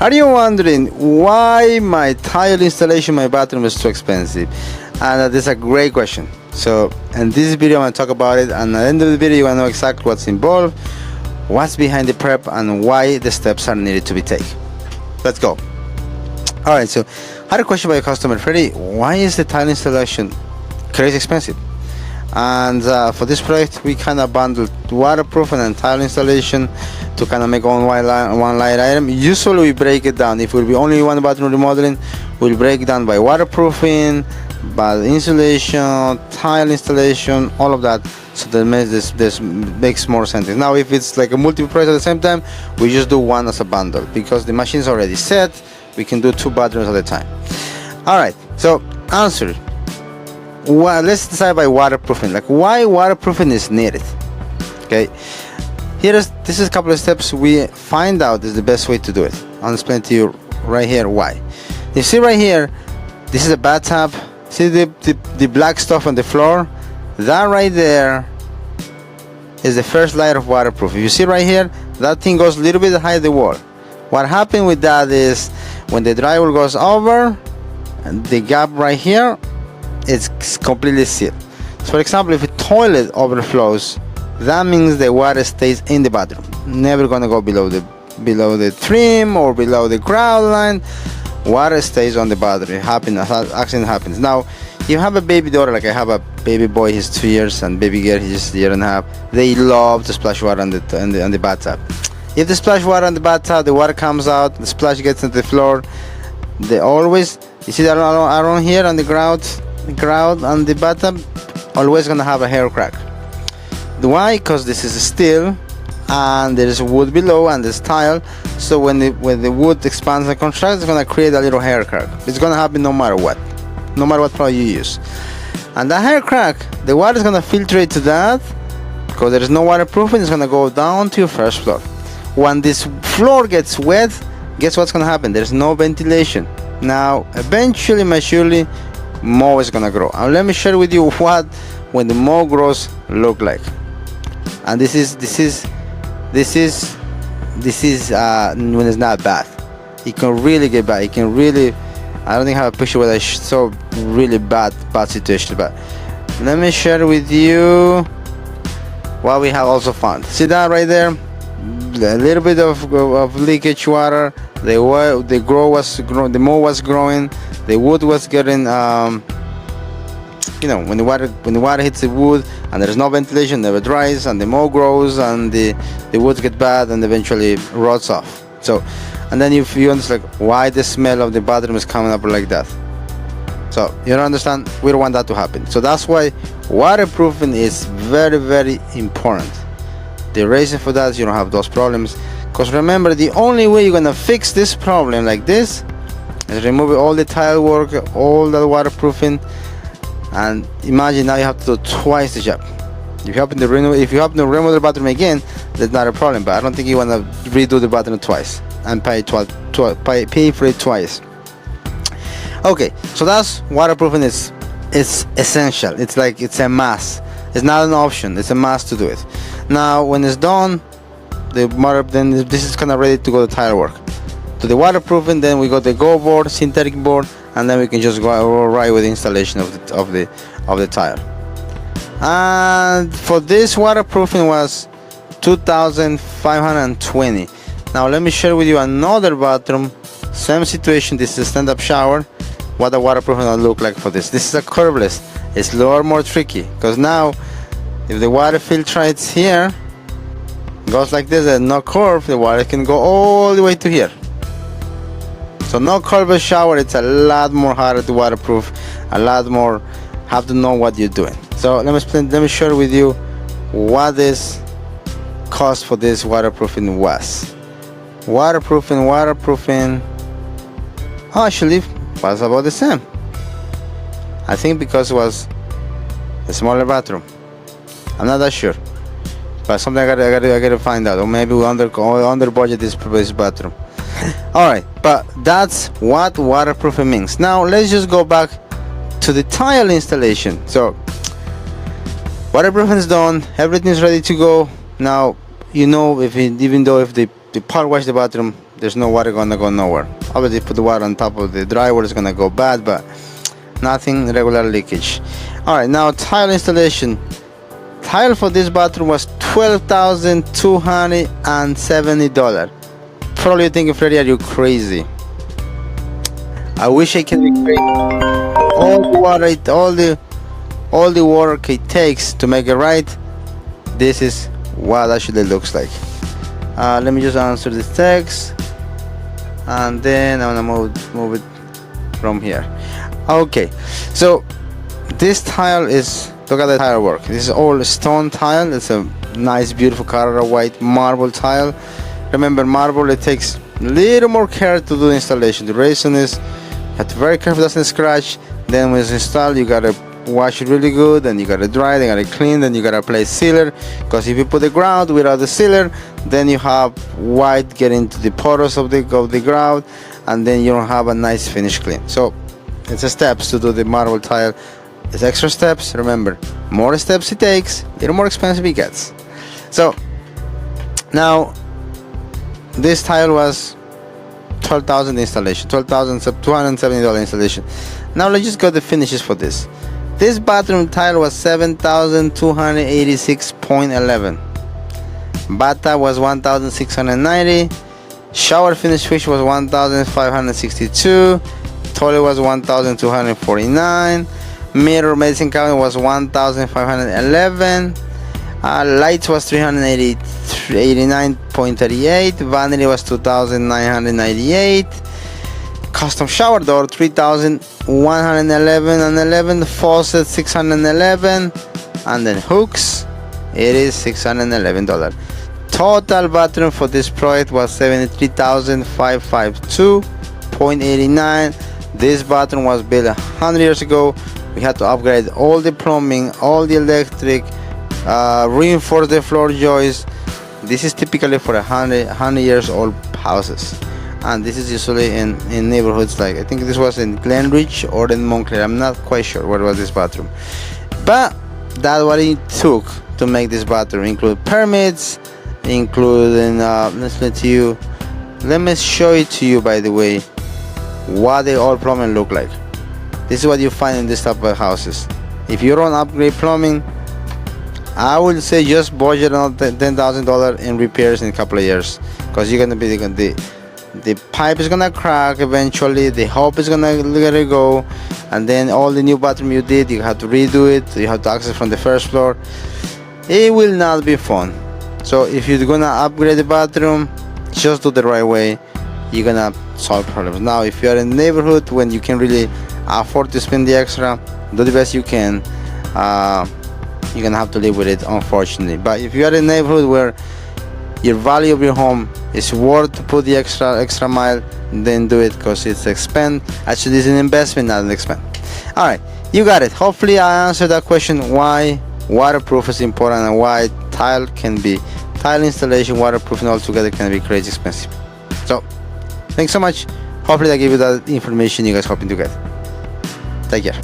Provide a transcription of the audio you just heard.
Are you wondering why my tile installation in my bathroom is too expensive? And this is a great question. So in this video I'm going to talk about it, and at the end of the video you want to know exactly what's involved, what's behind the prep, and why the steps are needed to be taken. Let's go. Alright, so I had a question by a customer, Freddie, why is the tile installation crazy expensive? And for this project we kind of bundled waterproofing and tile installation to kind of make one light item. Usually we break it down. If it will be only one bathroom remodeling, we'll break it down by waterproofing, by insulation, tile installation, all of that, so that this makes more sense. Now if it's like a multiple price at the same time, we just do one as a bundle because the machine's already set. We can do 2 bathrooms at a time. Alright, so answer. Well, let's decide by waterproofing, like why waterproofing is needed. Okay, this is a couple of steps we find out is the best way to do it. I'll explain to you right here why. You see right here, this is a bathtub. See the black stuff on the floor? That right there is the first layer of waterproof. If you see right here, that thing goes a little bit high the wall. What happened with that is when the drywall goes over, and the gap right here, it's completely sealed. So for example, if a toilet overflows, that means the water stays in the bathroom, never gonna go below the trim or below the grout line. Water stays on the bathroom. Accident happens. Now you have a baby daughter, like I have a baby boy, he's 2 years, and baby girl, he's just a year and a half. They love to splash water on the bathtub. If they splash water on the bathtub, the water comes out, the splash gets into the floor. They always, you see that around here on the grout on the bathtub, always gonna have a hair crack. Why? Because this is steel and there is wood below and there's tile, so when the wood expands and contracts, it's gonna create a little hair crack. It's gonna happen no matter what product you use. And that hair crack, the water is gonna filtrate to that, because there is no waterproofing. It's gonna go down to your first floor. When this floor gets wet, guess what's gonna happen? There's no ventilation. Now eventually, surely, mold is gonna grow. And let me share with you what when the mold grows look like. And this is when it's not bad. It can really get bad. It can really, I don't think I have a picture where I saw really bad situation, but let me share with you what we have also found. See that right there? A little bit of leakage water. The mold was growing. The wood was getting, when the water hits the wood and there's no ventilation, never dries, and the mold grows, and the wood get bad and eventually rots off. So, and then if you understand why the smell of the bathroom is coming up like that. So you don't understand. We don't want that to happen. So that's why waterproofing is very, very important. The reason for that is you don't have those problems. Because remember, the only way you're gonna fix this problem like this is remove all the tile work, all the waterproofing, and imagine now you have to do twice the job. If you happen to remove the bathroom again, that's not a problem. But I don't think you wanna redo the bathroom twice and pay for it twice. Okay, so that's waterproofing is essential. It's like it's a must. It's not an option. It's a must to do it. Now, when it's done, then this is kind of ready to go to tile work. To the waterproofing, then we got the go board, synthetic board, and then we can just go right with the installation of the tile. And for this, waterproofing was $2,520. Now let me share with you another bathroom, same situation. This is a stand-up shower. What the waterproofing will look like for this. This is a curveless. It's a little more tricky because now if the water filtrates here, goes like this and no curve, the water can go all the way to here. So no curved shower, it's a lot more harder to waterproof, a lot more, have to know what you're doing. So let me share with you what this cost for this waterproofing was. Waterproofing actually was about the same. I think because it was a smaller bathroom. I'm not that sure, but something I gotta find out, or maybe we under budget this bathroom. Alright, but that's what waterproofing means. Now let's just go back to the tile installation. So waterproofing is done, everything is ready to go. Now you know, even though if the power wash the bathroom, there's no water gonna go nowhere. Obviously, put the water on top of the drywall, it's gonna go bad, but nothing regular leakage. All right, now tile installation. Tile for this bathroom was $12,270. Probably you're thinking, Freddy, are you crazy? I wish I could be crazy. All the water, all the work it takes to make it right. This is what actually looks like. Let me just answer this text, and then I'm gonna move it from here. Okay, so this tile is, look at the tile work. This is all stone tile. It's a nice, beautiful color of white marble tile. Remember, marble, it takes a little more care to do the installation. The reason is you have to be very careful it doesn't scratch. Then when it's installed, you gotta wash it really good, and you gotta dry it, you gotta clean, then you gotta apply sealer, because if you put the ground without the sealer, then you have white get into the pores of the ground, and then you don't have a nice finish clean. So it's a steps to do the marble tile. It's extra steps. Remember, more steps it takes, a little more expensive it gets. So now this tile was $12,000 installation, $12,270 installation. Now let's just go to the finishes for this. This bathroom tile was $7,286.11. Bathtub was $1,690. Shower finish fish was $1,562. Toilet was $1,249. Mirror medicine cabinet was $1,511. Lights was $389.38. Vanity was $2,998. Custom shower door $3,111. Faucet $611, and then hooks, it is $611. Total bathroom for this project was $73,552.89. This bathroom was built 100 years ago. We had to upgrade all the plumbing, all the electric, reinforce the floor joists. This is typically for 100 years old houses, and this is usually in neighborhoods like, I think this was in Glenridge or in Montclair. I'm not quite sure where was this bathroom, but that's what it took to make this bathroom. Include permits, including let me show it to you, by the way, what the old plumbing look like. This is what you find in this type of houses. If you don't upgrade plumbing, I would say just budget on $10,000 in repairs in a couple of years, because you're gonna be the pipe is gonna crack eventually, the hose is gonna let it go, and then all the new bathroom you did, you have to redo it, you have to access from the first floor. It will not be fun. So if you're gonna upgrade the bathroom, just do the right way. You're gonna solve problems. Now if you're in a neighborhood when you can really afford to spend the extra, do the best you can. You're gonna have to live with it, unfortunately. But if you are in a neighborhood where your value of your home is worth to put the extra mile, then do it, because it's expense. Actually, it's an investment, not an expense. All right, you got it. Hopefully I answered that question, why waterproof is important and why tile installation, waterproofing altogether can be crazy expensive. So thanks so much. Hopefully I gave you that information you guys hoping to get. Take care.